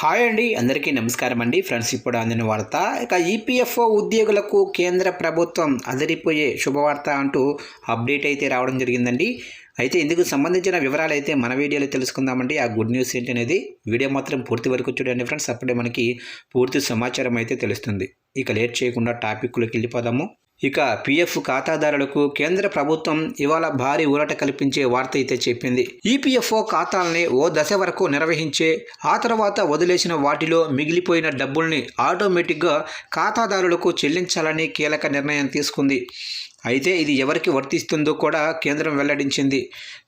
Hi అండి, అందరికీ నమస్కారం అండి. ఫ్రెండ్స్, ఇప్పుడు అందిన వార్త. ఇక ఈపీఎఫ్ఓ ఉద్యోగులకు కేంద్ర ప్రభుత్వం అదిరిపోయే శుభవార్త అంటూ అప్డేట్ అయితే రావడం జరిగిందండి. అయితే ఇందుకు సంబంధించిన వివరాలు అయితే మన వీడియోలో తెలుసుకుందామండి. ఆ గుడ్ న్యూస్ ఏంటి అనేది వీడియో మాత్రం పూర్తి వరకు చూడండి ఫ్రెండ్స్. అప్పుడే మనకి పూర్తి సమాచారం అయితే తెలుస్తుంది. ఇక లేట్ చేయకుండా టాపిక్లోకి వెళ్ళిపోదాము. ఇక పీఎఫ్ ఖాతాదారులకు కేంద్ర ప్రభుత్వం ఇవాళ భారీ ఊరట కల్పించే వార్త అయితే చెప్పింది. ఈపీఎఫ్ఓ ఖాతాలని ఓ దశ వరకు నిర్వహించే, ఆ తర్వాత వదిలేసిన వాటిలో మిగిలిపోయిన డబ్బుల్ని ఆటోమేటిక్గా ఖాతాదారులకు చెల్లించాలని కీలక నిర్ణయం తీసుకుంది. అయితే ఇది ఎవరికి వర్తిస్తుందో కూడా కేంద్రం వెల్లడించింది.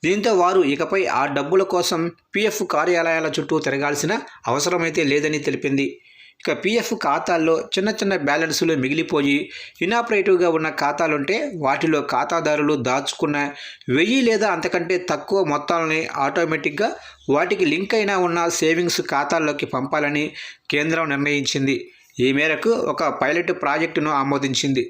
దీంతో వారు ఇకపై ఆ డబ్బుల కోసం పీఎఫ్ కార్యాలయాల చుట్టూ తిరగాల్సిన అవసరమైతే లేదని తెలిపింది. ఇక పీఎఫ్ ఖాతాల్లో చిన్న చిన్న బ్యాలెన్సులు మిగిలిపోయి ఇనాపరేటివ్గా ఉన్న ఖాతాలుంటే వాటిలో ఖాతాదారులు దాచుకున్న 1000 లేదా అంతకంటే తక్కువ మొత్తాలని ఆటోమేటిక్గా వాటికి లింక్ అయినా ఉన్న సేవింగ్స్ ఖాతాల్లోకి పంపాలని కేంద్రం నిర్ణయించింది. ఈ మేరకు ఒక పైలట్ ప్రాజెక్టును ఆమోదించింది.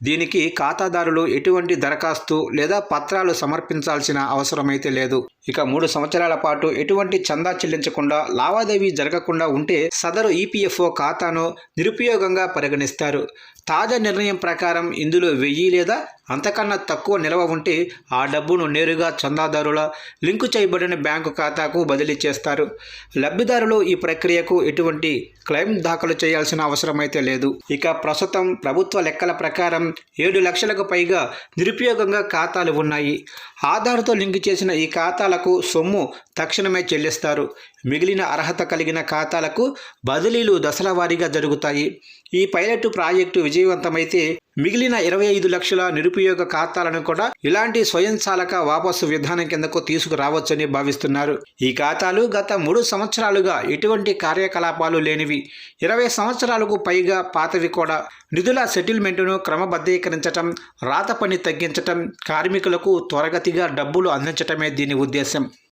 దీనికి ఖాతాదారులు ఎటువంటి దరఖాస్తు లేదా పత్రాలు సమర్పించాల్సిన అవసరమైతే లేదు. ఇక 3 సంవత్సరాల పాటు ఎటువంటి చందా చెల్లించకుండా, లావాదేవీ జరగకుండా ఉంటే సదరు ఈపీఎఫ్ఓ ఖాతాను నిరుపయోగంగా పరిగణిస్తారు. తాజా నిర్ణయం ప్రకారం ఇందులో 1000 లేదా అంతకన్నా తక్కువ నిల్వ ఉంటే ఆ డబ్బును నేరుగా చందాదారుల లింకు చేయబడిన బ్యాంకు ఖాతాకు బదిలీ చేస్తారు. లబ్ధిదారులు ఈ ప్రక్రియకు ఎటువంటి క్లెయిమ్ దాఖలు చేయాల్సిన అవసరమైతే లేదు. ఇక ప్రస్తుతం ప్రభుత్వ లెక్కల ప్రకారం 7 లక్షలకు పైగా నిరుపయోగంగా ఖాతాలు ఉన్నాయి. ఆధార్తో లింకు చేసిన ఈ ఖాతాలకు సొమ్ము తక్షణమే చెల్లిస్తారు. మిగిలిన అర్హత కలిగిన ఖాతాలకు బదిలీలు దశల వారీగా జరుగుతాయి. ఈ పైలట్ ప్రాజెక్టు విజయవంతమైతే మిగిలిన 25 లక్షల నిరుపయోగ ఖాతాలను కూడా ఇలాంటి స్వయంచాలక వాపసు విధానం కిందకు తీసుకురావచ్చని భావిస్తున్నారు. ఈ ఖాతాలు గత 3 సంవత్సరాలుగా ఎటువంటి కార్యకలాపాలు లేనివి, 20 సంవత్సరాలకు పైగా పాతవి కూడా. నిధుల సెటిల్మెంటును క్రమబద్ధీకరించటం, రాత పని తగ్గించటం, కార్మికులకు త్వరగతిగా డబ్బులు అందించటమే దీని ఉద్దేశం.